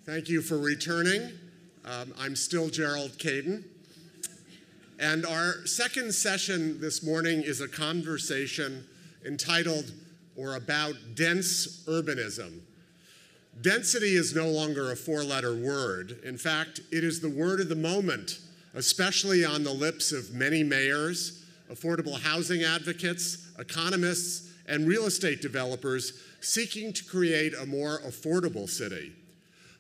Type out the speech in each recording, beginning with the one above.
Thank you for returning. I'm still Gerald Caden. And our second session this morning is a conversation entitled or about dense urbanism. Density is no longer a four-letter word. In fact, it is the word of the moment, especially on the lips of many mayors, affordable housing advocates, economists, and real estate developers seeking to create a more affordable city.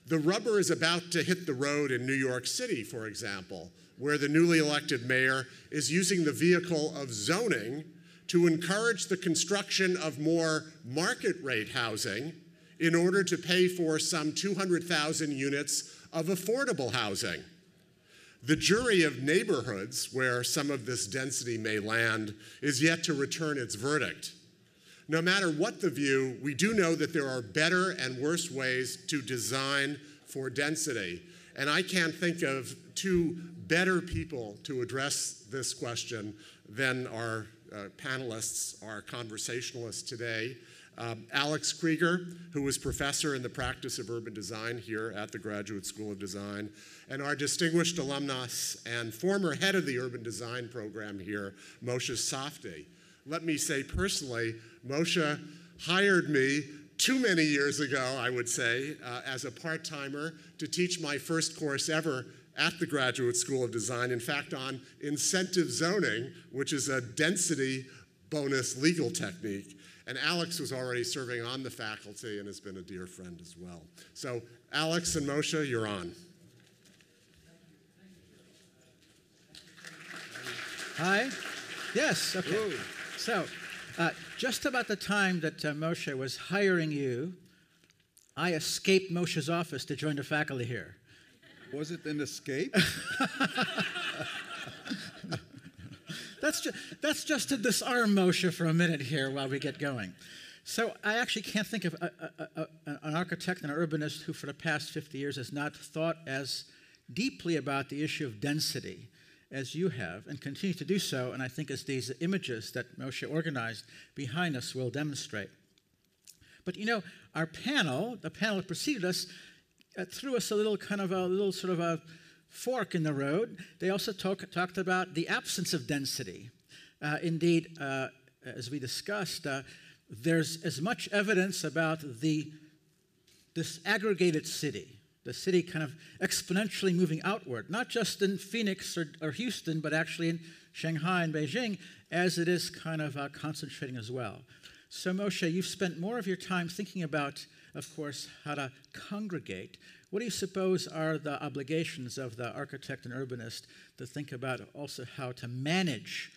The rubber is about to hit the road in New York City, for example, where the newly elected mayor is using the vehicle of zoning to encourage the construction of more market rate housing in order to pay for some 200,000 units of affordable housing. The jury of neighborhoods where some of this density may land is yet to return its verdict. No matter what the view, we do know that there are better and worse ways to design for density. And I can't think of two better people to address this question than our panelists, our conversationalists today. Alex Krieger, who is professor in the practice of urban design here at the Graduate School of Design, and our distinguished alumnus and former head of the urban design program here, Moshe Safdie. Let me say personally, Moshe hired me too many years ago, I would say, as a part-timer to teach my first course ever at the Graduate School of Design, in fact, on incentive zoning, which is a density bonus legal technique. And Alex was already serving on the faculty and has been a dear friend as well. So Alex and Moshe, you're on. Hi. Yes, okay. Ooh. So, just about the time that Moshe was hiring you, I escaped Moshe's office to join the faculty here. Was it an escape? That's just to disarm Moshe for a minute here while we get going. So I actually can't think of an architect and an urbanist who for the past 50 years has not thought as deeply about the issue of density as you have, and continue to do so, and I think as these images that Moshe organized behind us will demonstrate. But you know, our panel, the panel that preceded us, threw us a little sort of a fork in the road. They also talked about the absence of density. Indeed, as we discussed, there's as much evidence about this aggregated city, the city kind of exponentially moving outward, not just in Phoenix or Houston, but actually in Shanghai and Beijing, as it is kind of concentrating as well. So Moshe, you've spent more of your time thinking about, of course, how to congregate. What do you suppose are the obligations of the architect and urbanist to think about also how to manage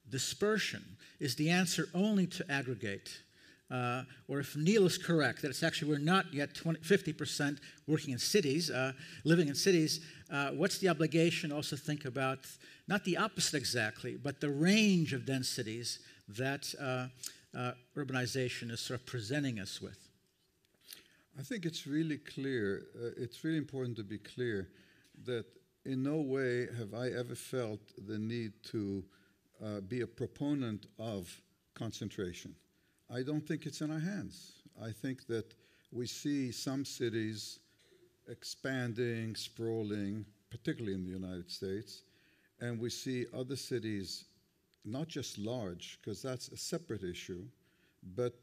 dispersion? Is the answer only to aggregate? Or if Neil is correct, that it's actually we're not yet 50% working in cities, living in cities, what's the obligation also think about, not the opposite exactly, but the range of densities that urbanization is sort of presenting us with? I think it's really clear, it's really important to be clear that in no way have I ever felt the need to be a proponent of concentration. I don't think it's in our hands. I think that we see some cities expanding, sprawling, particularly in the United States, and we see other cities, not just large, because that's a separate issue, but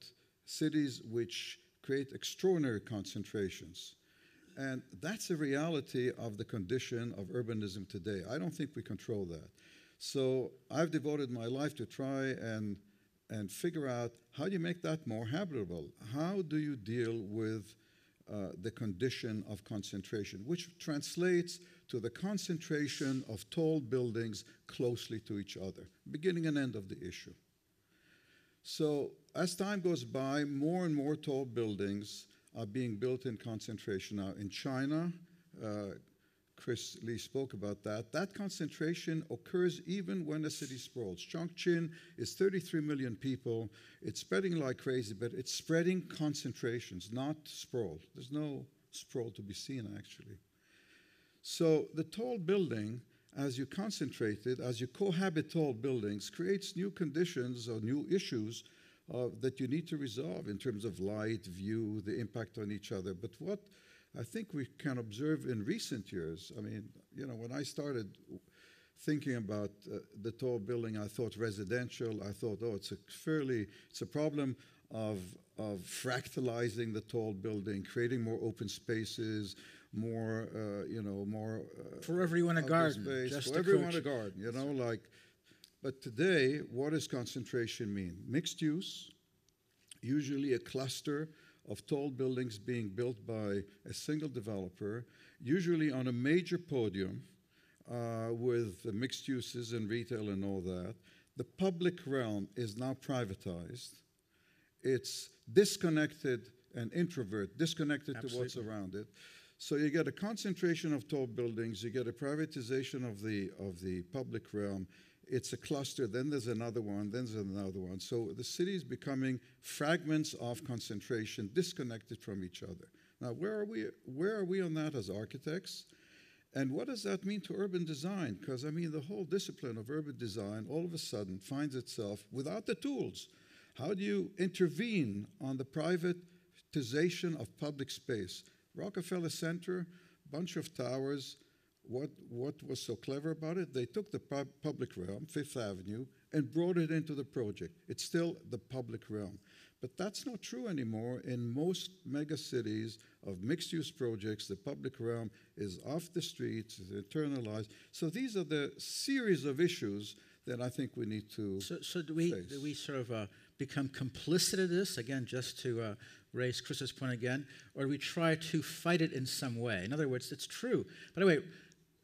cities which create extraordinary concentrations. And that's a reality of the condition of urbanism today. I don't think we control that. So I've devoted my life to try and figure out how do you make that more habitable? How do you deal with the condition of concentration, which translates to the concentration of tall buildings closely to each other, beginning and end of the issue. So as time goes by, more and more tall buildings are being built in concentration. Now in China, Chris Lee spoke about that. That concentration occurs even when a city sprawls. Chongqing is 33 million people. It's spreading like crazy, but it's spreading concentrations, not sprawl. There's no sprawl to be seen, actually. So the tall building, as you concentrate it, as you cohabit tall buildings, creates new conditions or new issues that you need to resolve in terms of light, view, the impact on each other. But what I think we can observe in recent years. I mean, when I started thinking about the tall building, I thought residential. I thought, it's a problem of fractalizing the tall building, creating more open spaces, more, for everyone a garden, space, just for everyone a garden, But today, what does concentration mean? Mixed use, usually a cluster of tall buildings being built by a single developer, usually on a major podium with mixed uses and retail and all that. The public realm is now privatized. It's disconnected and introvert, disconnected to what's around it. So you get a concentration of tall buildings, you get a privatization of the public realm. It's a cluster, then there's another one, then there's another one. So the city is becoming fragments of concentration, disconnected from each other. Now, where are we on that as architects? And what does that mean to urban design? Because, the whole discipline of urban design all of a sudden finds itself without the tools. How do you intervene on the privatization of public space? Rockefeller Center, bunch of towers. What was so clever about it? They took the public realm, Fifth Avenue, and brought it into the project. It's still the public realm. But that's not true anymore. In most mega cities of mixed-use projects, the public realm is off the streets, is internalized. So these are the series of issues that I think we need to So do we sort of become complicit in this, again, just to raise Chris's point again, or do we try to fight it in some way? In other words, it's true. By the way,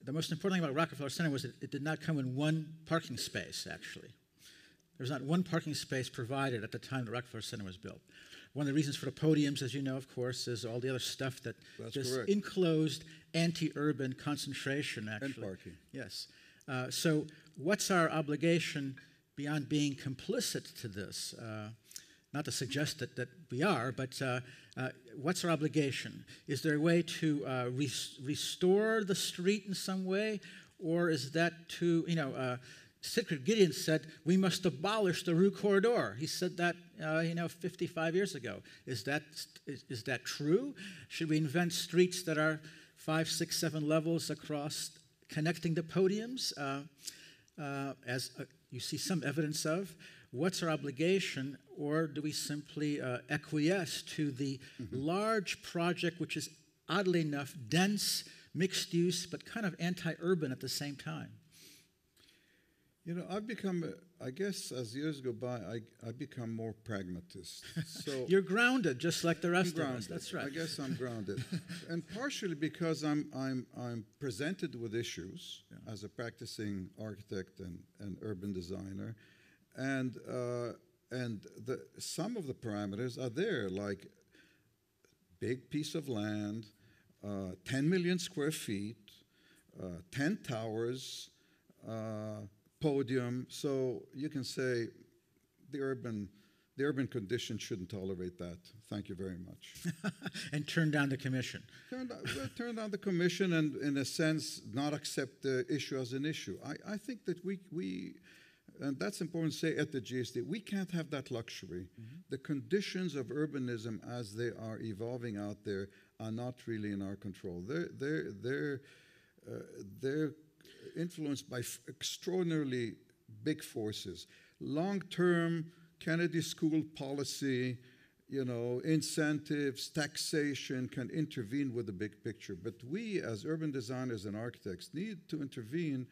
the most important thing about Rockefeller Center was that it did not come in one parking space, actually. There was not one parking space provided at the time that Rockefeller Center was built. One of the reasons for the podiums, as you know, of course, is all the other stuff that enclosed anti-urban concentration, actually. And parking. Yes. So what's our obligation beyond being complicit to this? Not to suggest that we are, but what's our obligation? Is there a way to restore the street in some way? Or is that to, Sigrid Gideon said, we must abolish the Rue Corridor. He said that, 55 years ago. Is that true? Should we invent streets that are 5, 6, 7 levels across, connecting the podiums, as you see some evidence of? What's our obligation, or do we simply acquiesce to the large project, which is, oddly enough, dense, mixed use, but kind of anti-urban at the same time? I've become, I guess, as years go by, I become more pragmatist. So you're grounded, just like the rest of us. That's right. I guess I'm grounded, and partially because I'm presented with issues as a practicing architect and urban designer, and some of the parameters are there, like big piece of land, 10 million square feet, 10 towers. Podium, so you can say the urban condition shouldn't tolerate that. Thank you very much. And turn down the commission. Turn down the commission and, in a sense, not accept the issue as an issue. I think that we and that's important to say at the GSD, we can't have that luxury. The conditions of urbanism as they are evolving out there are not really in our control. They're influenced by extraordinarily big forces. Long-term Kennedy School policy, incentives, taxation can intervene with the big picture. But we, as urban designers and architects, need to intervene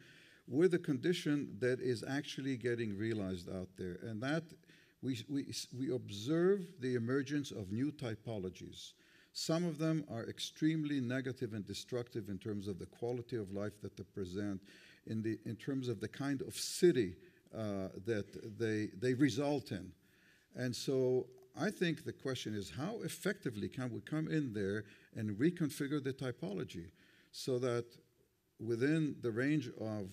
with a condition that is actually getting realized out there. And that we observe the emergence of new typologies. Some of them are extremely negative and destructive in terms of the quality of life that they present, in terms of the kind of city that they result in. And so I think the question is, how effectively can we come in there and reconfigure the typology so that within the range of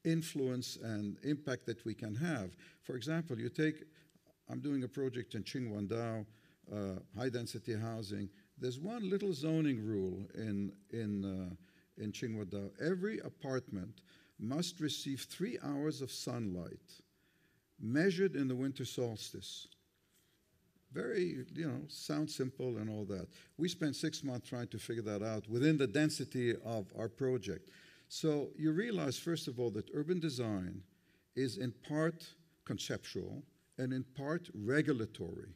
influence and impact that we can have. For example, I'm doing a project in Qinghuangdao, high-density housing. There's one little zoning rule in Qinghuangdao. Every apartment must receive 3 hours of sunlight measured in the winter solstice. Very, sounds simple and all that. We spent 6 months trying to figure that out within the density of our project. So you realize, first of all, that urban design is in part conceptual and in part regulatory.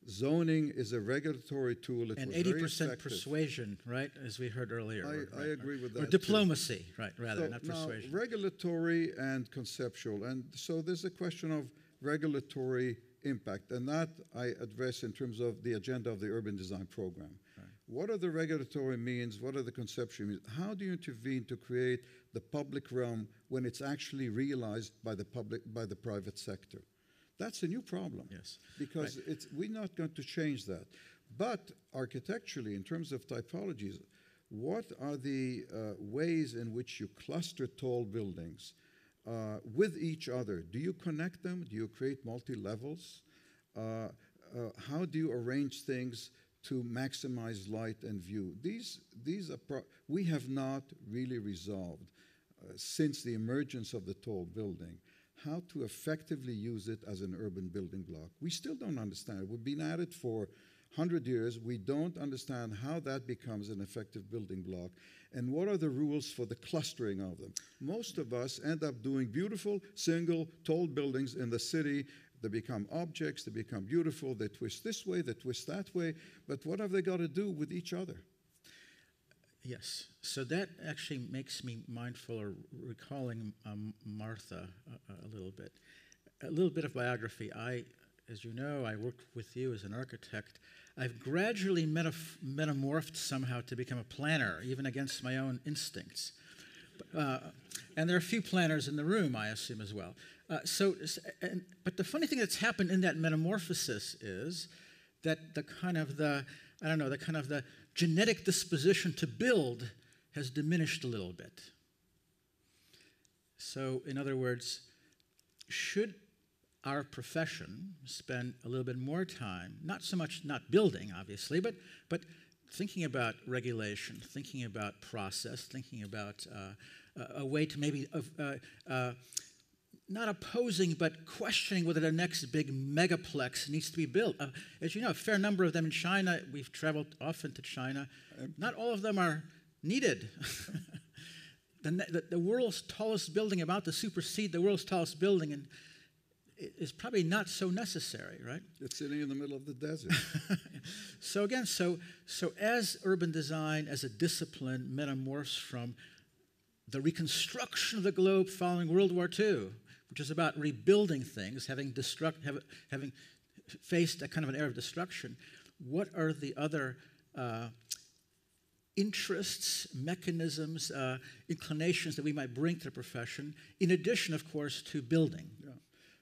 Zoning is a regulatory tool. And was 80% persuasion, right, as we heard earlier. I agree with that. Or diplomacy, right, rather, not persuasion. Now, regulatory and conceptual. And so there's a question of regulatory impact, and that I address in terms of the agenda of the urban design program. Right. What are the regulatory means? What are the conceptual means? How do you intervene to create the public realm when it's actually realized by the private sector? That's a new problem. Yes. Because we're not going to change that. But architecturally, in terms of typologies, what are the ways in which you cluster tall buildings with each other? Do you connect them? Do you create multi-levels? How do you arrange things to maximize light and view? These are we have not really resolved since the emergence of the tall building how to effectively use it as an urban building block. We still don't understand it. We've been at it for 100 years. We don't understand how that becomes an effective building block and what are the rules for the clustering of them. Most of us end up doing beautiful, single, tall buildings in the city. They become objects, they become beautiful, they twist this way, they twist that way, but what have they got to do with each other? Yes, so that actually makes me mindful or recalling Martha a little bit. A little bit of biography. As you know, I worked with you as an architect. I've gradually metamorphed somehow to become a planner, even against my own instincts. And there are a few planners in the room, I assume, as well. But the funny thing that's happened in that metamorphosis is that the kind of the genetic disposition to build has diminished a little bit. So, in other words, should our profession spend a little bit more time, not so much not building, obviously, but thinking about regulation, thinking about process, thinking about a way to maybe not opposing, but questioning whether the next big megaplex needs to be built. As you know, a fair number of them in China, we've traveled often to China, not all of them are needed. The world's tallest building about to supersede the world's tallest building and is probably not so necessary, right? It's sitting in the middle of the desert. So again, so as urban design as a discipline metamorphs from the reconstruction of the globe following World War II, which is about rebuilding things, having faced a kind of an era of destruction, what are the other interests, mechanisms, inclinations that we might bring to the profession, in addition, of course, to building? Yeah.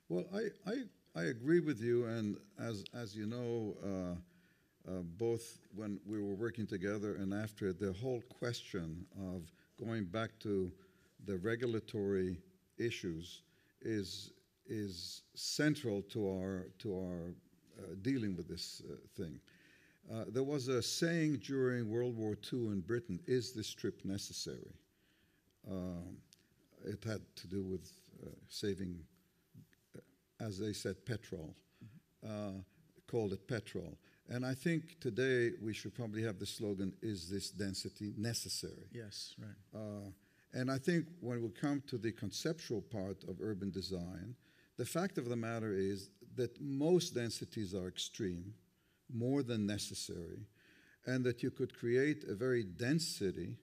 Well, I agree with you, and as you know, both when we were working together and after, the whole question of going back to the regulatory issues is central to our dealing with this thing. There was a saying during World War II in Britain: "Is this trip necessary?" It had to do with saving, as they said, petrol. Called it petrol. And I think today we should probably have the slogan: "Is this density necessary?" Yes, right. And I think when we come to the conceptual part of urban design, the fact of the matter is that most densities are extreme, more than necessary, and that you could create a very dense city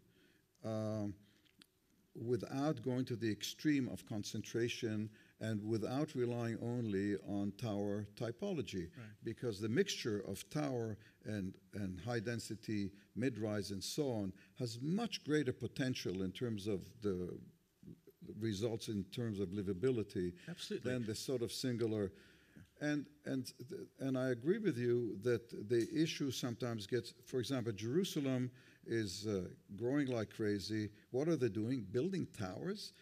without going to the extreme of concentration and without relying only on tower typology, right. Because the mixture of tower and high-density mid-rise and so on has much greater potential in terms of the results in terms of livability. Absolutely. Than the sort of singular. And I agree with you that the issue sometimes gets, for example, Jerusalem is growing like crazy. What are they doing? Building towers?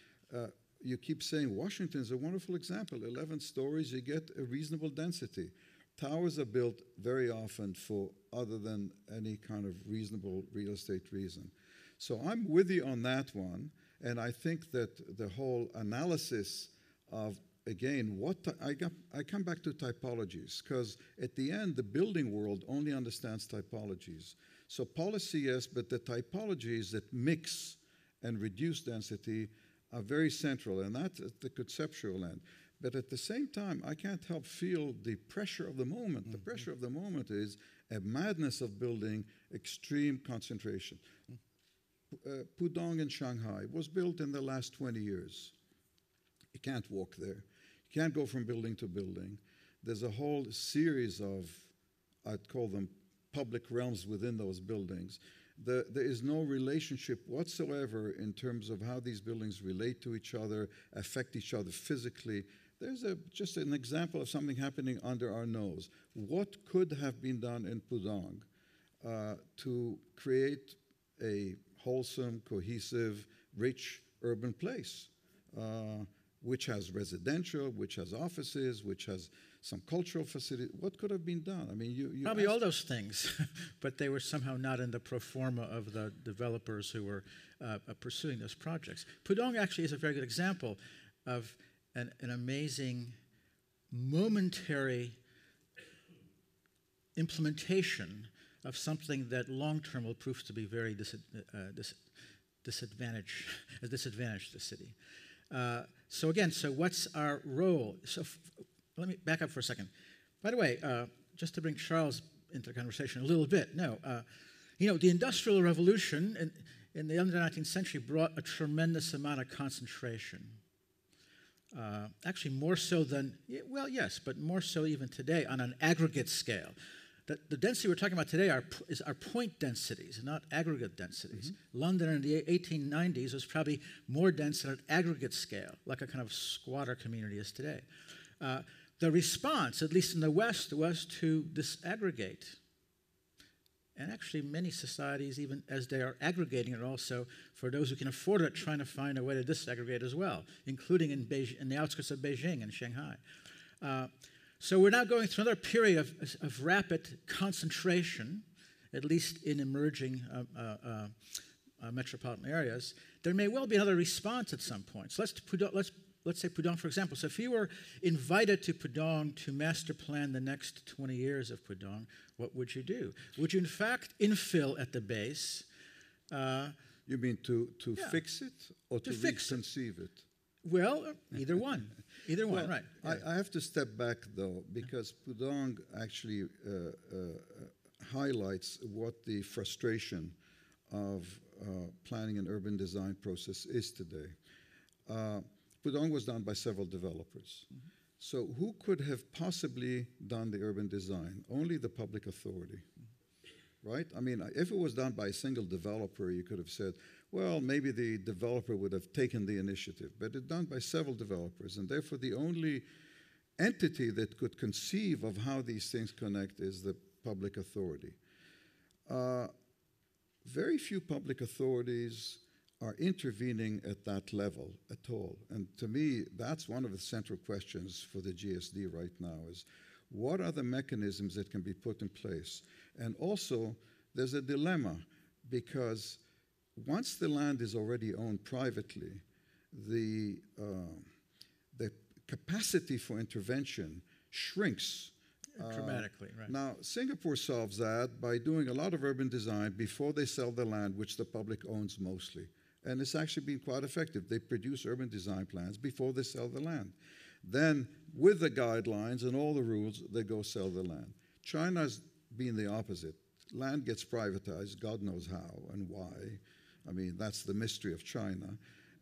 You keep saying Washington is a wonderful example. 11 stories, you get a reasonable density. Towers are built very often for other than any kind of reasonable real estate reason. So I'm with you on that one, and I think that the whole analysis of again, I come back to typologies, because at the end, the building world only understands typologies. So policy, yes, but the typologies that mix and reduce density are very central, and that's at the conceptual end. But at the same time, I can't help feel the pressure of the moment. Mm-hmm. The pressure of the moment is a madness of building extreme concentration. Pudong in Shanghai was built in the last 20 years. You can't walk there. You can't go from building to building. There's a whole series of, I'd call them public realms within those buildings. There is no relationship whatsoever in terms of how these buildings relate to each other, affect each other physically. There's just an example of something happening under our nose. What could have been done in Pudong to create a wholesome, cohesive, rich urban place, which has residential, which has offices, which has some cultural facility? What could have been done? I mean, you probably all those things, but they were somehow not in the pro forma of the developers who were pursuing those projects. Pudong actually is a very good example of an amazing momentary implementation of something that long-term will prove to be very disadvantaged to the city. So again, what's our role? So let me back up for a second. By the way, just to bring Charles into the conversation a little bit, the Industrial Revolution in the end of the 19th century brought a tremendous amount of concentration. Actually, more so than, well, yes, but more so even today on an aggregate scale. The density we're talking about today are point densities, not aggregate densities. Mm-hmm. London in the 1890s was probably more dense at an aggregate scale, like a kind of squatter community is today. The response, at least in the West, was to disaggregate. And actually, many societies, even as they are aggregating it also, for those who can afford it, trying to find a way to disaggregate as well, including in the outskirts of Beijing and Shanghai. So we're now going through another period of rapid concentration, at least in emerging metropolitan areas. There may well be another response at some point. So let's say Pudong, for example. So if you were invited to Pudong to master plan the next 20 years of Pudong, what would you do? Would you, in fact, infill at the base? You mean to fix it or to reconceive it? Well, either one. Either one, right. I have to step back, though, because Pudong actually highlights what the frustration of planning and urban design process is today. Pudong was done by several developers. Mm-hmm. So who could have possibly done the urban design? Only the public authority, right? I mean, if it was done by a single developer, you could have said, well, maybe the developer would have taken the initiative, but it's done by several developers, and therefore the only entity that could conceive of how these things connect is the public authority. Very few public authorities are intervening at that level at all. And to me, that's one of the central questions for the GSD right now is, what are the mechanisms that can be put in place? And also, there's a dilemma, because once the land is already owned privately, the capacity for intervention shrinks. Dramatically, right. Now, Singapore solves that by doing a lot of urban design before they sell the land, which the public owns mostly. And it's actually been quite effective. They produce urban design plans before they sell the land. Then, with the guidelines and all the rules, they go sell the land. China's been the opposite. Land gets privatized, God knows how and why. I mean, that's the mystery of China.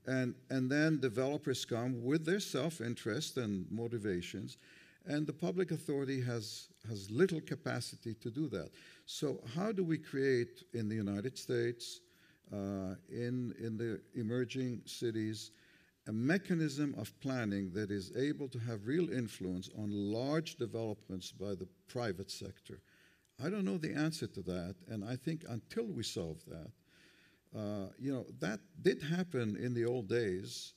And then developers come with their self-interest and motivations, and the public authority has little capacity to do that. So how do we create in the United States, in the emerging cities, a mechanism of planning that is able to have real influence on large developments by the private sector? I don't know the answer to that, and I think until we solve that, that did happen in the old days.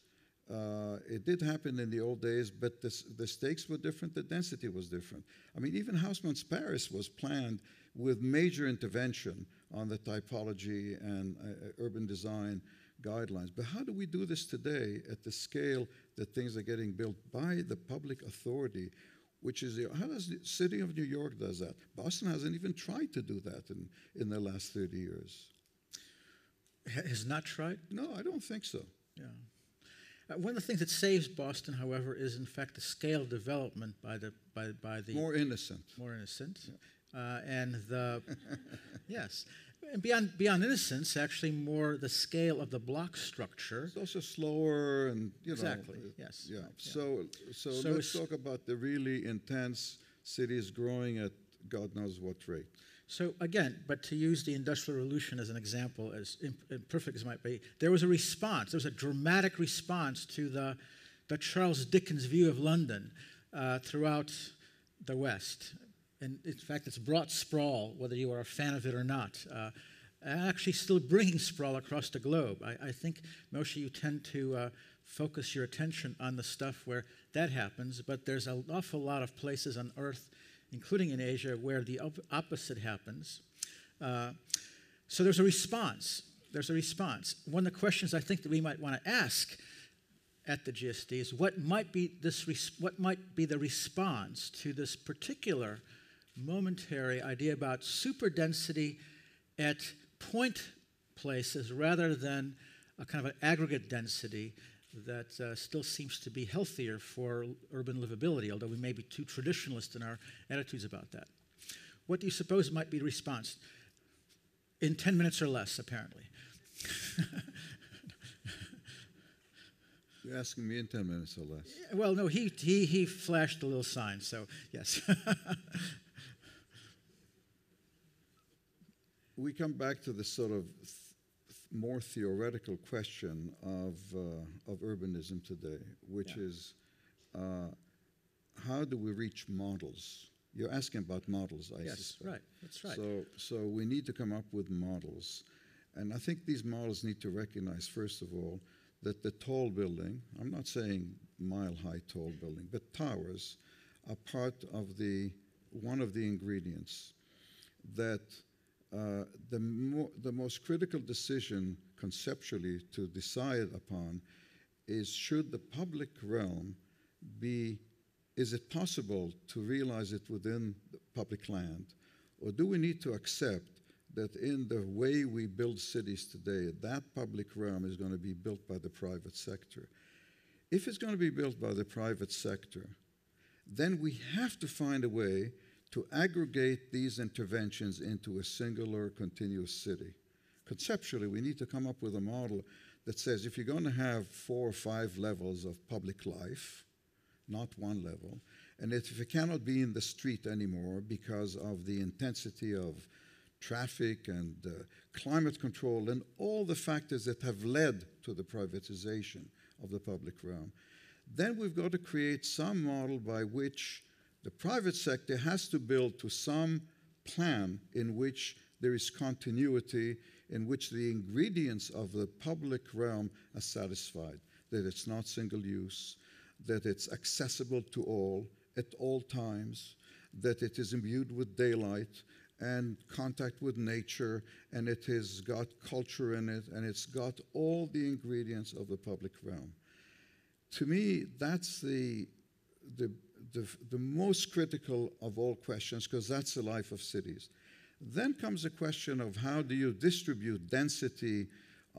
It did happen in the old days, but the stakes were different, the density was different. I mean, even Haussmann's Paris was planned with major intervention on the typology and urban design guidelines. But how do we do this today at the scale that things are getting built by the public authority, which is, how does the city of New York does that? Boston hasn't even tried to do that in the last 30 years. Has not tried? No, I don't think so. Yeah. One of the things that saves Boston, however, is in fact the scale of development by the More innocent. more innocent, and the yes, and beyond innocence, actually more the scale of the block structure. It's also slower and, Exactly, yes, Yeah. right, yeah. So So let's it's- talk about the really intense cities growing at God knows what rate. So again, but to use the Industrial Revolution as an example, as imperfect as it might be, there was a response. There was a dramatic response to the Charles Dickens view of London throughout the West. And in fact, it's brought sprawl, whether you are a fan of it or not. Actually still bringing sprawl across the globe. I think, Moshe, you tend to focus your attention on the stuff where that happens, but there's an awful lot of places on Earth, including in Asia, where the opposite happens. So there's a response. There's a response. One of the questions I think that we might want to ask at the GSD is what might be the response to this particular momentary idea about superdensity at point places rather than a kind of an aggregate density that still seems to be healthier for urban livability, although we may be too traditionalist in our attitudes about that. What do you suppose might be the response? In 10 minutes or less, apparently. You're asking me in 10 minutes or less. Well, no, he flashed a little sign, so yes. We come back to this sort of more theoretical question of urbanism today, which is how do we reach models? You're asking about models, I suspect. Right, that's right. So we need to come up with models. And I think these models need to recognize, first of all, that the tall building, I'm not saying mile-high tall building, but towers are part of one of the ingredients that the most critical decision conceptually to decide upon is, should the public realm is it possible to realize it within the public land, or do we need to accept that in the way we build cities today, that public realm is going to be built by the private sector? If it's going to be built by the private sector, then we have to find a way to aggregate these interventions into a singular continuous city. Conceptually, we need to come up with a model that says if you're going to have 4 or 5 levels of public life, not one level, and if it cannot be in the street anymore because of the intensity of traffic and climate control and all the factors that have led to the privatization of the public realm, then we've got to create some model by which the private sector has to build to some plan in which there is continuity, in which the ingredients of the public realm are satisfied, that it's not single use, that it's accessible to all at all times, that it is imbued with daylight and contact with nature, and it has got culture in it, and it's got all the ingredients of the public realm. To me, that's the most critical of all questions, because that's the life of cities. Then comes the question of how do you distribute density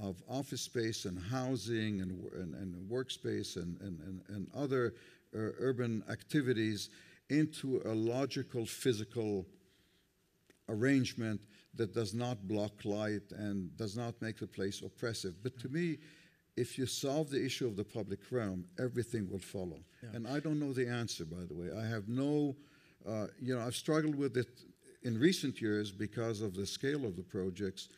of office space and housing and workspace and other urban activities into a logical physical arrangement that does not block light and does not make the place oppressive. But to me, if you solve the issue of the public realm, everything will follow. Yeah. And I don't know the answer, by the way. I have no, I've struggled with it in recent years because of the scale of the projects,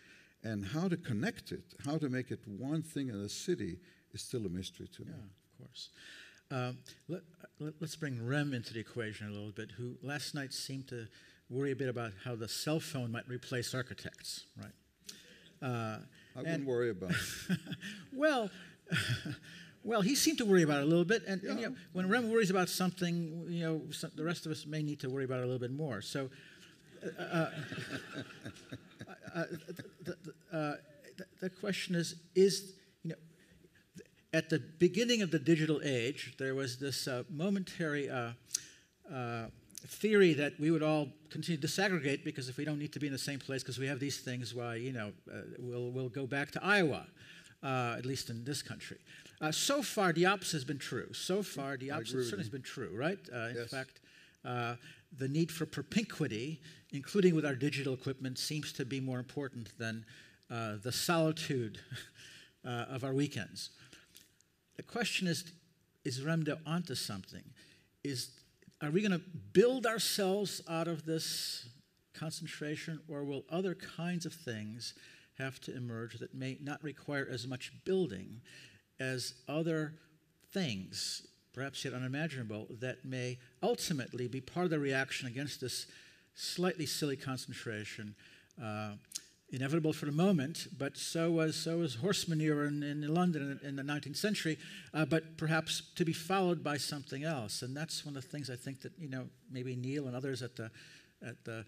and how to connect it, how to make it one thing in a city is still a mystery to me. Yeah, of course. Let's bring Rem into the equation a little bit, who last night seemed to worry a bit about how the cell phone might replace architects, right? I wouldn't worry about it. Well, he seemed to worry about it a little bit, and when Rem worries about something, the rest of us may need to worry about it a little bit more. So, the question is at the beginning of the digital age, there was this momentary theory that we would all continue to disaggregate because if we don't need to be in the same place because we have these things, why, we'll go back to Iowa, at least in this country. So far, the opposite has been true. So far, the opposite certainly has been true, right? In fact, the need for propinquity, including with our digital equipment, seems to be more important than the solitude of our weekends. The question is Remdo onto something? Are we going to build ourselves out of this concentration, or will other kinds of things have to emerge that may not require as much building as other things, perhaps yet unimaginable, that may ultimately be part of the reaction against this slightly silly concentration, inevitable for the moment, but so was horse manure in London in the 19th century, but perhaps to be followed by something else. And that's one of the things I think that maybe Neil and others at the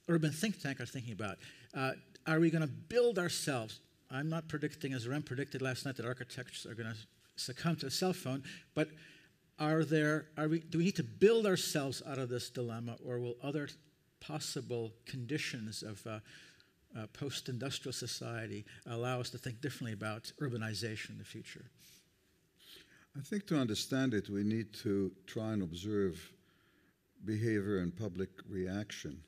urban think tank are thinking about. Are we going to build ourselves? I'm not predicting, as Rem predicted last night, that architects are going to succumb to a cell phone, but do we need to build ourselves out of this dilemma, or will other possible conditions of post-industrial society allow us to think differently about urbanization in the future? I think to understand it, we need to try and observe behavior and public reaction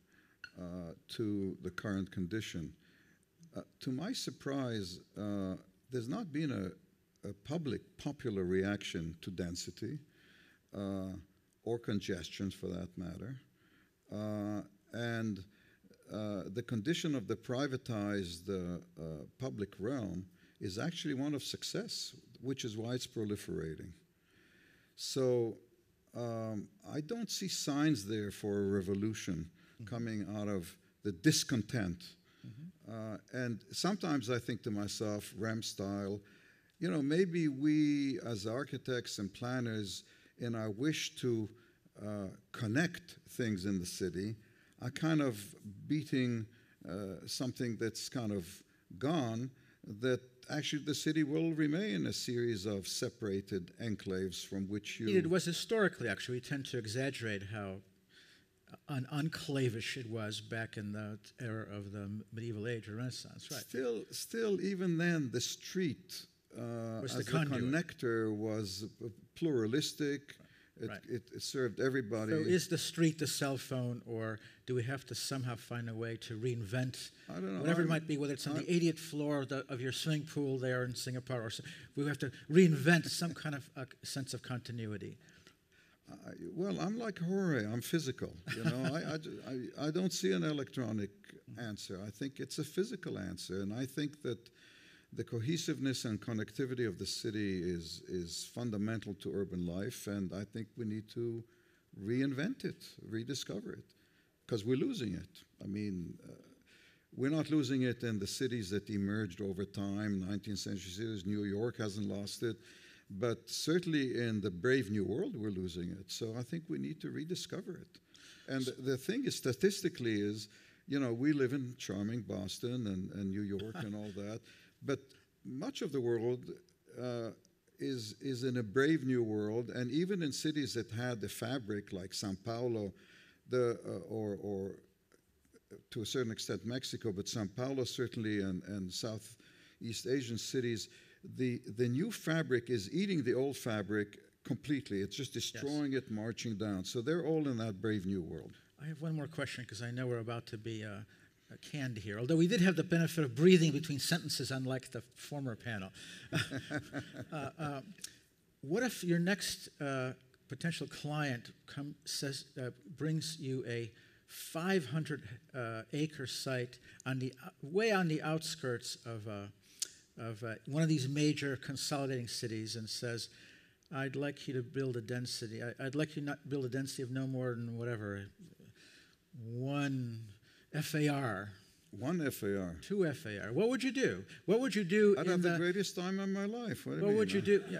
to the current condition. To my surprise, there's not been a popular reaction to density or congestion, for that matter. And the condition of the privatized public realm is actually one of success, which is why it's proliferating. So I don't see signs there for a revolution coming out of the discontent. And sometimes I think to myself, Rem style, maybe we as architects and planners, in our wish to connect things in the city, are kind of beating something that's kind of gone, that actually the city will remain a series of separated enclaves from which you... It was historically, actually. We tend to exaggerate how enclavish it was back in the era of the medieval age or Renaissance, right? Still, even then, the street was as the connector was pluralistic. It served everybody. So is the street the cell phone, or do we have to somehow find a way to reinvent whatever it might be, whether it's on the 80th floor of your swimming pool there in Singapore, or we have to reinvent some kind of sense of continuity? Well, I'm like Jorge. I'm physical. I don't see an electronic answer. I think it's a physical answer, and I think that the cohesiveness and connectivity of the city is fundamental to urban life, and I think we need to reinvent it, rediscover it, because we're losing it. I mean, we're not losing it in the cities that emerged over time, 19th century cities. New York hasn't lost it, but certainly in the brave new world, we're losing it. So I think we need to rediscover it. And the thing is, statistically, is, we live in charming Boston and New York and all that, but much of the world is in a brave new world, and even in cities that had the fabric, like Sao Paulo, or to a certain extent Mexico, but Sao Paulo certainly, and Southeast Asian cities, the new fabric is eating the old fabric completely. It's just destroying it, marching down. So they're all in that brave new world. I have one more question, because I know we're about to be canned here, although we did have the benefit of breathing between sentences, unlike the former panel. What if your next potential client brings you a 500-acre site way on the outskirts of one of these major consolidating cities, and says, "I'd like you to build a density. I'd like you not build a density of no more than whatever, 1 FAR." 1 FAR. 2 FAR. What would you do? What would you do? I'd have the greatest time of my life. What would you do? Yeah.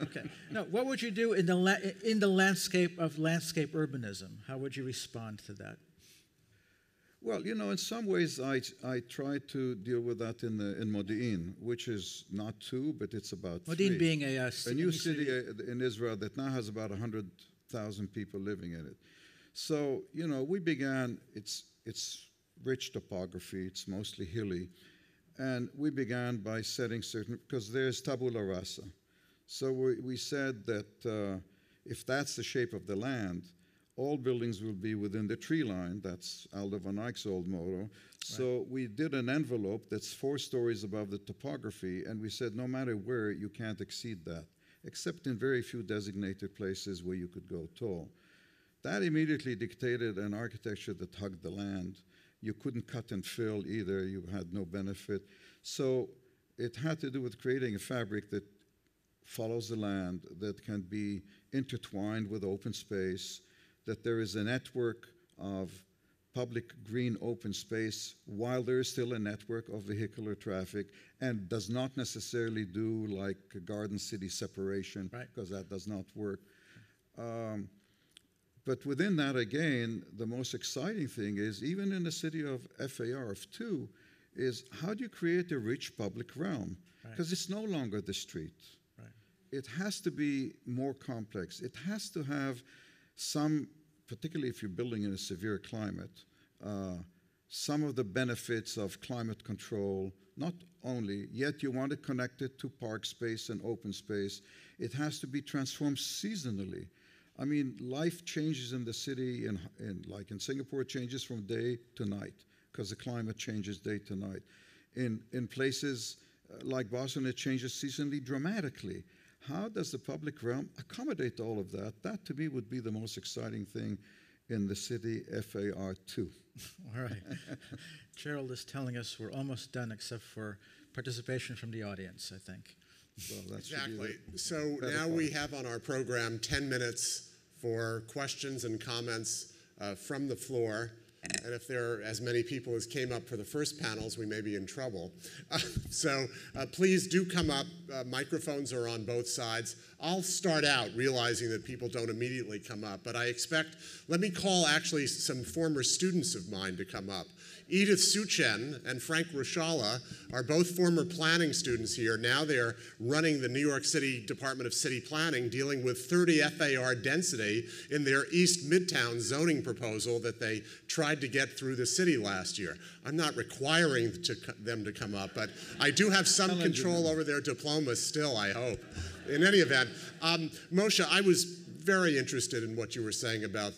Okay. No. What would you do in the landscape of landscape urbanism? How would you respond to that? Well, you know, in some ways, I try to deal with that in Modi'in, which is not 2, but it's about 3. Modi'in being A new city in Israel that now has about 100,000 people living in it. So, you know, we began, it's rich topography, it's mostly hilly, and we began by setting certain, because there's tabula rasa. So we said that if that's the shape of the land, all buildings will be within the tree line. That's Aldo van Eyck's old motto. So we did an envelope that's 4 stories above the topography, and we said no matter where, you can't exceed that, except in very few designated places where you could go tall. That immediately dictated an architecture that hugged the land. You couldn't cut and fill either. You had no benefit. So it had to do with creating a fabric that follows the land, that can be intertwined with open space, that there is a network of public green open space while there is still a network of vehicular traffic, and does not necessarily do like a garden city separation, because that does not work. But within that, again, the most exciting thing is, even in the city of FAR of 2, is how do you create a rich public realm? Because it's no longer the street. It has to be more complex. It has to have some, particularly if you're building in a severe climate, some of the benefits of climate control, not only, yet you want to connect it to park space and open space. It has to be transformed seasonally. I mean, life changes in the city, like in Singapore, it changes from day to night because the climate changes day to night. In places like Boston, it changes seasonally dramatically. How does the public realm accommodate all of that? That, to me, would be the most exciting thing in the city FAR2. All right. Gerald is telling us we're almost done, except for participation from the audience, I think. Well, that's exactly. So now we have on our program 10 minutes for questions and comments from the floor. And if there are as many people as came up for the first panels, we may be in trouble. So please do come up. Microphones are on both sides. I'll start out realizing that people don't immediately come up, but I expect, let me call actually some former students of mine to come up. Edith Suchen and Frank Rushala are both former planning students here. Now they're running the New York City Department of City Planning, dealing with 30 FAR density in their East Midtown zoning proposal that they tried to get through the city last year. I'm not requiring them to come up, but I do have some control over their diplomas still, I hope. In any event, Moshe, I was very interested in what you were saying about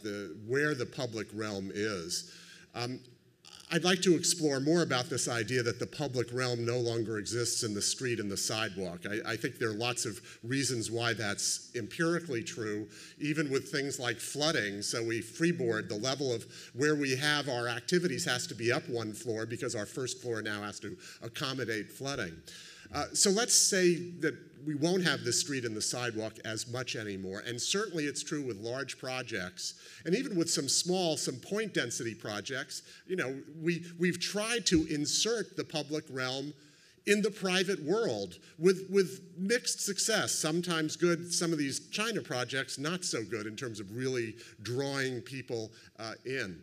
where the public realm is. I'd like to explore more about this idea that the public realm no longer exists in the street and the sidewalk. I think there are lots of reasons why that's empirically true, even with things like flooding. So we freeboard, the level of where we have our activities has to be up 1 floor because our first floor now has to accommodate flooding. So let's say that we won't have the street and the sidewalk as much anymore, and certainly it's true with large projects, and even with some small, some point density projects. You know, we've tried to insert the public realm in the private world with mixed success, sometimes good. Some of these China projects not so good in terms of really drawing people in.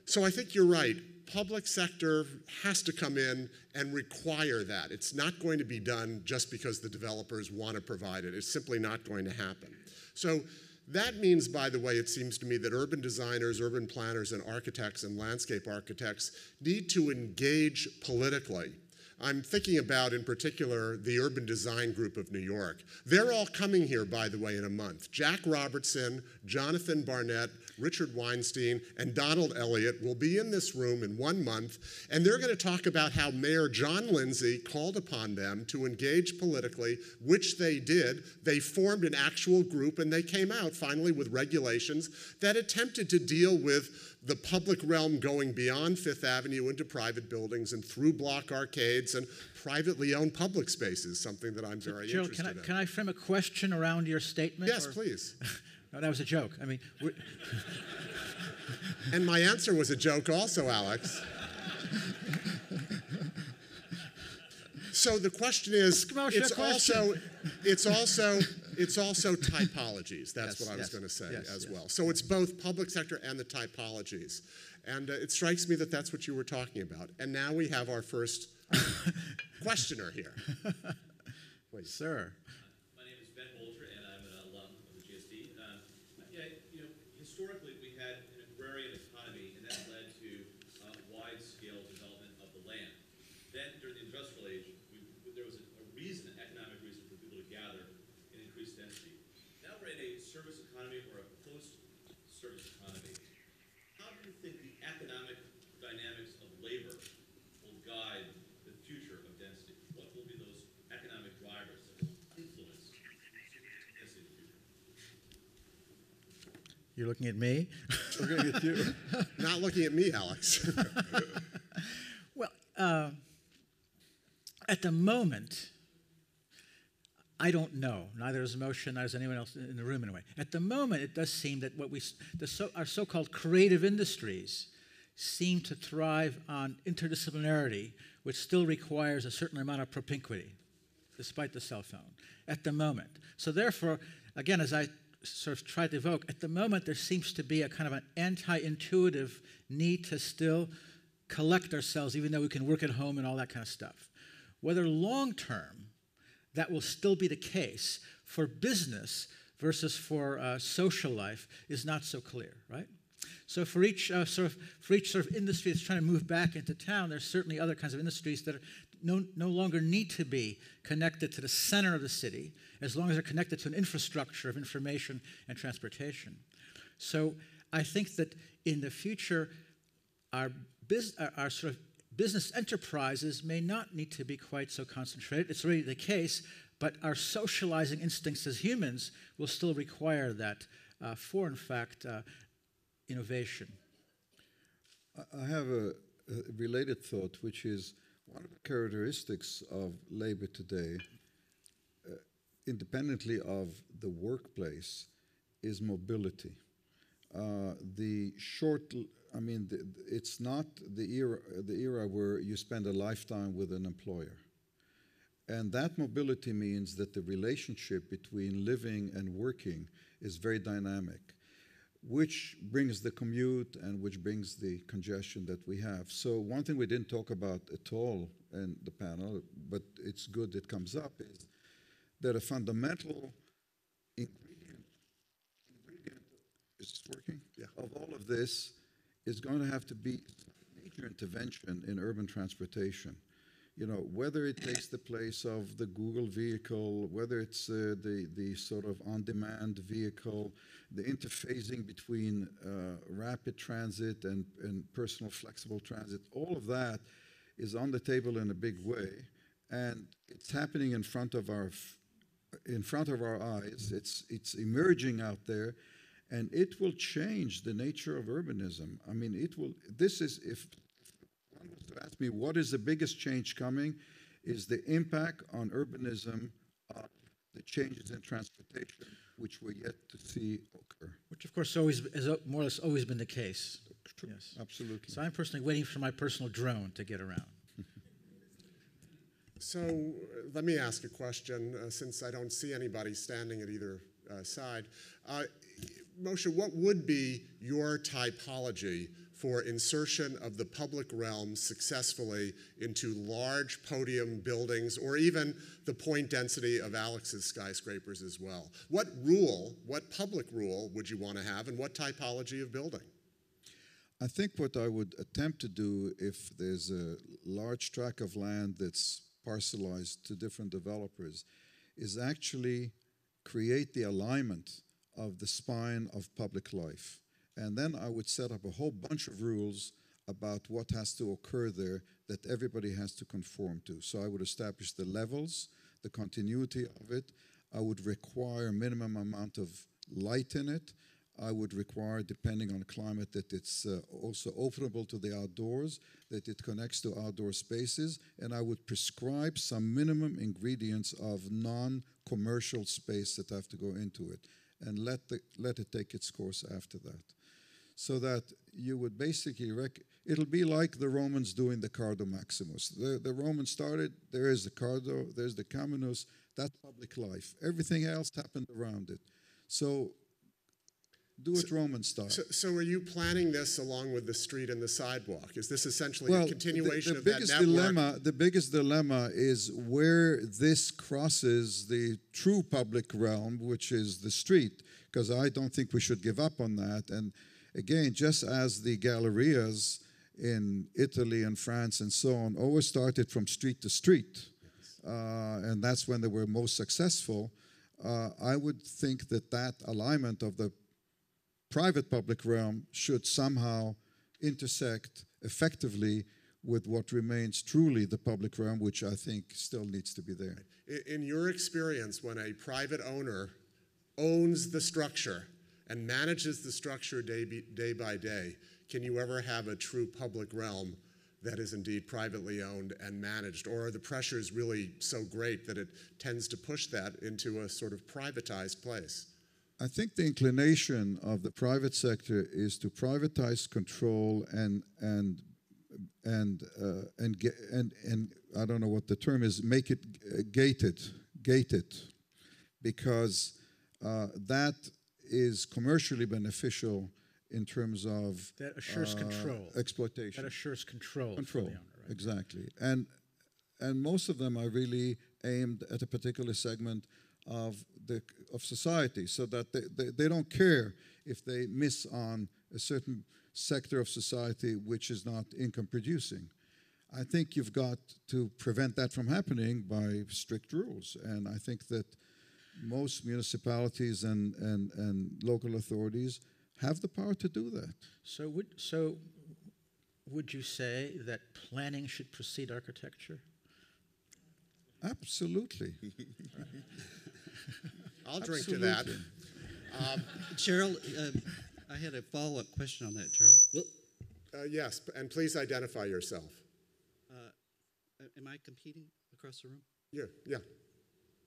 So I think you're right. Public sector has to come in and require that. It's not going to be done just because the developers want to provide it. It's simply not going to happen. So that means, by the way, it seems to me that urban designers, urban planners, and architects and landscape architects need to engage politically. I'm thinking about, in particular, the Urban Design Group of New York. They're all coming here, by the way, in a month. Jack Robertson, Jonathan Barnett, Richard Weinstein, and Donald Elliott will be in this room in 1 month, and they're going to talk about how Mayor John Lindsay called upon them to engage politically, which they did. They formed an actual group, and they came out finally with regulations that attempted to deal with the public realm going beyond Fifth Avenue into private buildings and through block arcades and privately owned public spaces, something that I'm very interested in. Can I frame a question around your statement? Yes, please. No, that was a joke. I mean, and my answer was a joke also, Alex. So the question is, it's also It's also typologies. That's Yes, what I was yes, going to say yes, as yes. well. So it's both public sector and the typologies. And it strikes me that that's what you were talking about. And now we have our first questioner here. Sir. My name is Ben Bolger, and I'm an alum of the GSD. Historically, we had an agrarian economy, and that led to wide-scale development of the land. Then, during the Industrial Age, there was a reason, an economic reason for people to gather and increase density. Now we're in a service economy or a post-service economy. How do you think the economic dynamics of labor will guide the future of density? What will be those economic drivers that will influence density in the future? You're looking at me? Looking at you. Not looking at me, Alex. Well, at the moment, I don't know. Neither is Moshe, neither is anyone else in the room anyway. At the moment, it does seem that our so-called creative industries seem to thrive on interdisciplinarity, which still requires a certain amount of propinquity, despite the cell phone, at the moment. So therefore, again, as I sort of tried to evoke, at the moment there seems to be a kind of an anti-intuitive need to still collect ourselves, even though we can work at home and all that kind of stuff. Whether long-term that will still be the case for business versus for social life is not so clear, right? So for each sort of industry that's trying to move back into town, there's certainly other kinds of industries that are no longer need to be connected to the center of the city, as long as they're connected to an infrastructure of information and transportation. So I think that in the future, our sort of business enterprises may not need to be quite so concentrated. It's already the case, but our socializing instincts as humans will still require that for, in fact, innovation. I have a related thought, which is one of the characteristics of labor today, independently of the workplace, is mobility. It's not the era where you spend a lifetime with an employer. And that mobility means that the relationship between living and working is very dynamic, which brings the commute and which brings the congestion that we have. So one thing we didn't talk about at all in the panel, but it's good it comes up, is that a fundamental ingredient is this working? Yeah. Of all of this is going to have to be major intervention in urban transportation. You know, whether it takes the place of the Google vehicle, whether it's the sort of on-demand vehicle, the interfacing between rapid transit and personal flexible transit, all of that is on the table in a big way, and it's happening in front of our eyes. It's emerging out there, and it will change the nature of urbanism. I mean, it will. This is if. One was to ask me what is the biggest change coming, is the impact on urbanism of the changes in transportation, which we're yet to see occur. Which, of course, always has more or less always been the case. True. Yes. Absolutely. So I'm personally waiting for my personal drone to get around. So let me ask a question, since I don't see anybody standing at either side. Moshe, what would be your typology for insertion of the public realm successfully into large podium buildings, or even the point density of Alex's skyscrapers as well? What public rule would you want to have, and what typology of building? I think what I would attempt to do, if there's a large tract of land that's parcelized to different developers, is actually create the alignment of the spine of public life. And then I would set up a whole bunch of rules about what has to occur there that everybody has to conform to. So I would establish the levels, the continuity of it. I would require a minimum amount of light in it. I would require, depending on climate, that it's also openable to the outdoors, that it connects to outdoor spaces, and I would prescribe some minimum ingredients of non-commercial space that have to go into it, and let it take its course after that. So that you would basically, it'll be like the Romans doing the Cardo Maximus. The Romans started, there is the Cardo, there's the Caminus, That's public life. Everything else happened around it. So do it Roman style. So are you planning this along with the street and the sidewalk? Is this essentially Well, a continuation the of that biggest network? the biggest dilemma is where this crosses the true public realm, which is the street, because I don't think we should give up on that. And again, just as the gallerias in Italy and France and so on always started from street to street, and that's when they were most successful, I would think that that alignment of the private-public realm should somehow intersect effectively with what remains truly the public realm, which I think still needs to be there. In your experience, when a private owner owns the structure and manages the structure day by day, can you ever have a true public realm that is indeed privately owned and managed? Or are the pressures really so great that it tends to push that into a sort of privatized place? I think the inclination of the private sector is to privatize control and I don't know what the term is, make it gated, because that is commercially beneficial in terms of That assures control. exploitation. That assures control. For the Control, owner, right? exactly. And most of them are really aimed at a particular segment of society, so that they don't care if they miss on a certain sector of society which is not income producing. I think you've got to prevent that from happening by strict rules, and I think that most municipalities and local authorities have the power to do that. So would you say that planning should precede architecture? Absolutely. I'll drink to that. Gerald, I had a follow-up question on that, Gerald. Yes, and please identify yourself. Am I competing across the room? Yeah.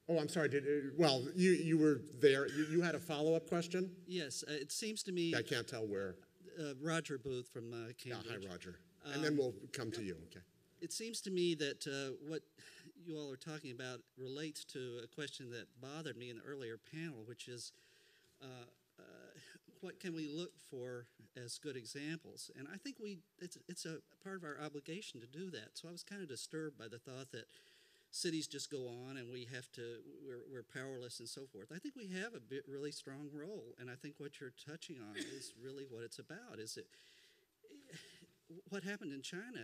Oh, I'm sorry. Well, you were there. You had a follow-up question? Yes, it seems to me... I can't tell where. Roger Booth from Cambridge. Yeah, hi, Roger. And then we'll come to you, okay? It seems to me that what you all are talking about relates to a question that bothered me in the earlier panel, which is what can we look for as good examples? And I think it's a part of our obligation to do that. So I was kind of disturbed by the thought that cities just go on and we're powerless and so forth. I think we have a really strong role, and I think what you're touching on is really what it's about. What happened in China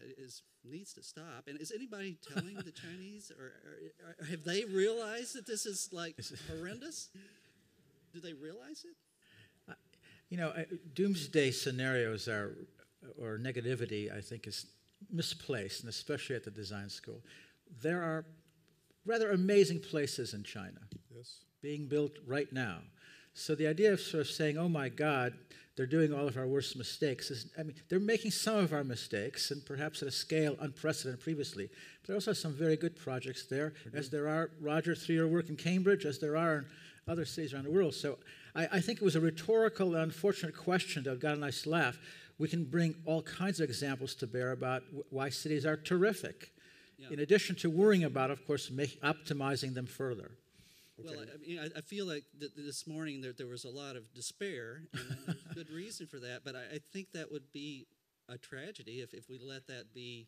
needs to stop. And is anybody telling the Chinese, or have they realized that this is like horrendous? Do they realize it? Doomsday scenarios or negativity, I think, is misplaced, and especially at the design school. There are rather amazing places in China being built right now. So the idea of sort of saying, oh my God, they're doing all of our worst mistakes they're making some of our mistakes, and perhaps at a scale unprecedented previously. But there are also some very good projects there, as there are, Roger, through your work in Cambridge, as there are in other cities around the world. So I think it was a rhetorical and unfortunate question that got a nice laugh. We can bring all kinds of examples to bear about why cities are terrific, in addition to worrying about, of course, optimizing them further. Well, I feel like this morning there was a lot of despair, and there's good reason for that, but I think that would be a tragedy if we let that be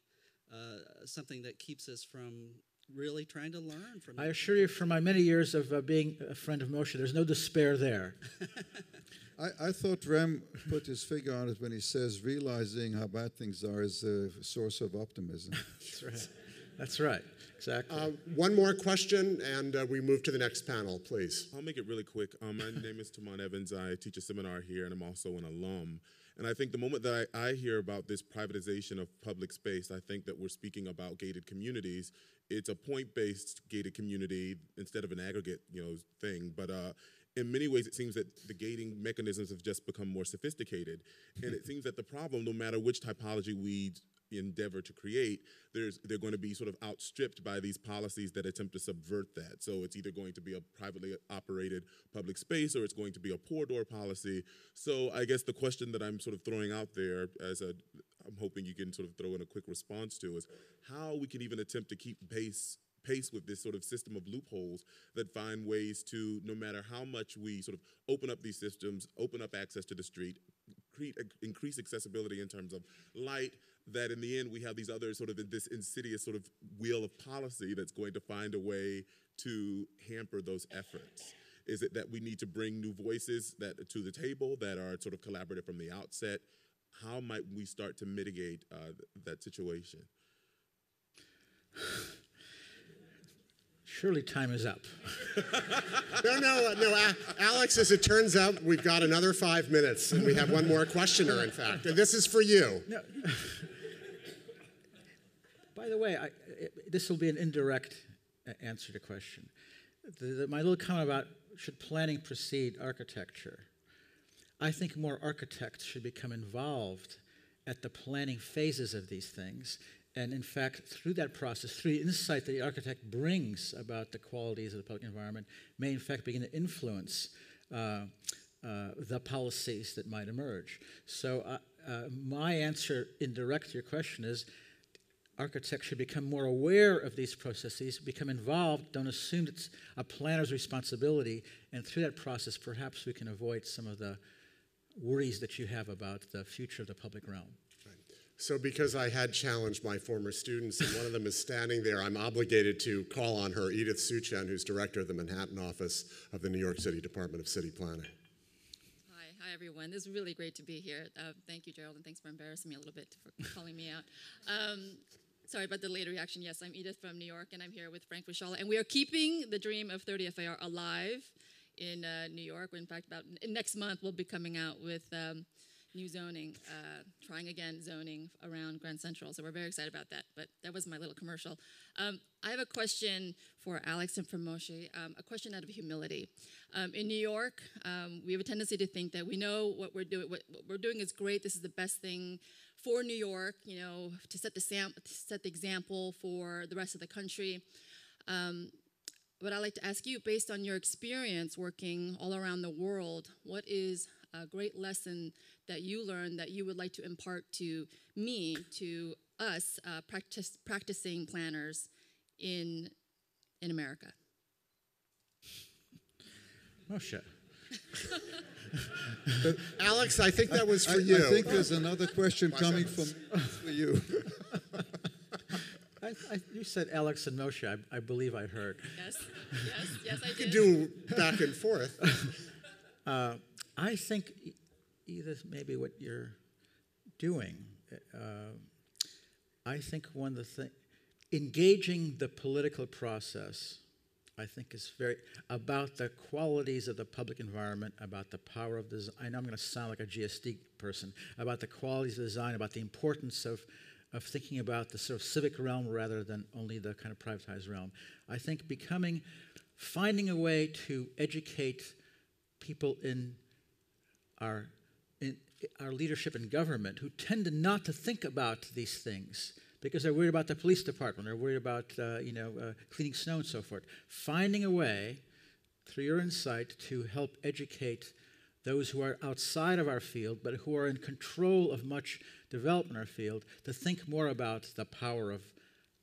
something that keeps us from really trying to learn from it. I assure you, from my many years of being a friend of Moshe, there's no despair there. I thought Rem put his finger on it when he says realizing how bad things are is a source of optimism. That's right. That's right. Exactly. One more question, and we move to the next panel, please. I'll make it really quick. My name is Tamon Evans. I teach a seminar here, and I'm also an alum. And I think the moment that I hear about this privatization of public space, I think that we're speaking about gated communities. It's a point-based gated community instead of an aggregate, thing. But in many ways, it seems that the gating mechanisms have just become more sophisticated. And it seems that the problem, no matter which typology we endeavor to create, they're going to be sort of outstripped by these policies that attempt to subvert that. So it's either going to be a privately operated public space, or it's going to be a poor door policy. So I guess the question that I'm sort of throwing out there, I'm hoping you can sort of throw in a quick response to, is how we can even attempt to keep pace pace with this sort of system of loopholes that find ways to, no matter how much we sort of open up these systems, open up access to the street, increase accessibility in terms of light, that in the end we have these other sort of this insidious sort of wheel of policy that's going to find a way to hamper those efforts. Is it that we need to bring new voices to the table that are sort of collaborative from the outset? How might we start to mitigate that situation? Surely time is up. No, Alex, as it turns out, we've got another 5 minutes, and we have one more questioner, in fact, and this is for you. No. By the way, this will be an indirect answer to the question. My little comment about should planning precede architecture. I think more architects should become involved at the planning phases of these things. And in fact, through that process, through the insight that the architect brings about the qualities of the public environment, may in fact begin to influence the policies that might emerge. So my answer indirect to your question is architects should become more aware of these processes, become involved, don't assume it's a planner's responsibility, and through that process perhaps we can avoid some of the worries that you have about the future of the public realm. So because I had challenged my former students, and one of them is standing there, I'm obligated to call on her, Edith Suchen, who's director of the Manhattan office of the New York City Department of City Planning. Hi everyone. This is really great to be here. Thank you, Gerald, and thanks for embarrassing me a little bit for calling me out. Sorry about the late reaction. Yes, I'm Edith from New York, and I'm here with Frank Fischala, and we are keeping the dream of 30 FAR alive in New York. In fact, next month we'll be coming out with new zoning, trying again zoning around Grand Central. So we're very excited about that. But that was my little commercial. I have a question for Alex and for Moshe, a question out of humility. In New York, we have a tendency to think that we know what we're doing. What we're doing is great. This is the best thing for New York, you know, to set the example for the rest of the country. But I'd like to ask you, based on your experience working all around the world, what is a great lesson that you learned that you would like to impart to me, to us, practicing planners in America? Moshe. Alex, I think that was for you. I think there's another question coming from for you. You said Alex and Moshe. I believe I heard. Yes, I did. You could do back and forth. I think either maybe what you're doing. I think one of the things, engaging the political process, I think is very about the qualities of the public environment, about the power of design. I know I'm going to sound like a GSD person, about the qualities of design, about the importance of thinking about the sort of civic realm rather than only the kind of privatized realm. I think finding a way to educate people in our leadership and government who tend not to think about these things because they're worried about the police department, they're worried about cleaning snow and so forth. Finding a way, through your insight, to help educate those who are outside of our field but who are in control of much development in our field to think more about the power of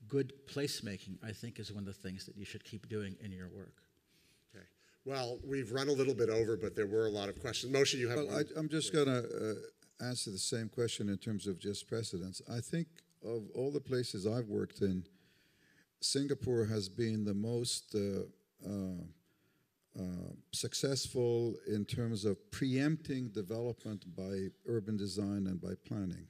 good placemaking, I think is one of the things that you should keep doing in your work. Okay. Well, we've run a little bit over, but there were a lot of questions. Moshe, you have one. I'm just going to answer the same question in terms of just precedence. I think of all the places I've worked in, Singapore has been the most successful in terms of preempting development by urban design and by planning.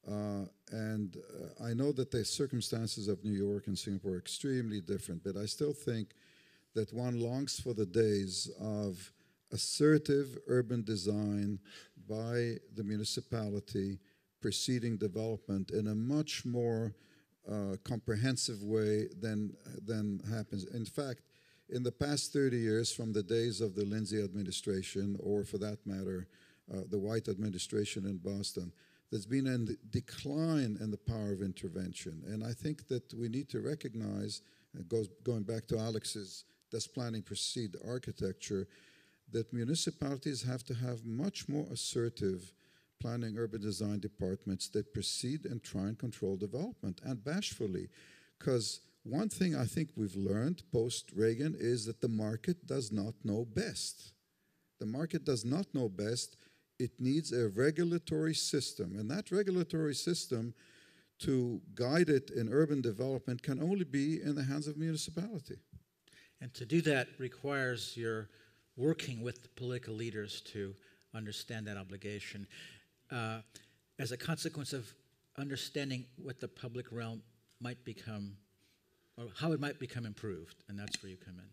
I know that the circumstances of New York and Singapore are extremely different, but I still think that one longs for the days of assertive urban design by the municipality preceding development in a much more comprehensive way than happens. In fact, in the past 30 years, from the days of the Lindsay administration, or for that matter, the White administration in Boston, there's been a decline in the power of intervention. And I think that we need to recognize, going back to Alex's, does planning precede architecture, that municipalities have to have much more assertive planning urban design departments that precede and try and control development, and bashfully, because one thing I think we've learned post-Reagan is that the market does not know best. The market does not know best. It needs a regulatory system, and that regulatory system to guide it in urban development can only be in the hands of municipality. And to do that requires your working with the political leaders to understand that obligation. As a consequence of understanding what the public realm might become, or how it might become improved, and that's where you come in.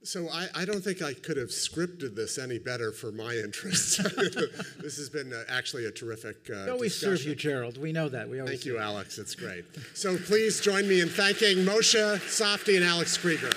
So I don't think I could have scripted this any better for my interests. This has been actually a terrific We always serve you, Gerald. We know that. We always Thank you, Alex. It's great. So please join me in thanking Moshe Safdie and Alex Krieger.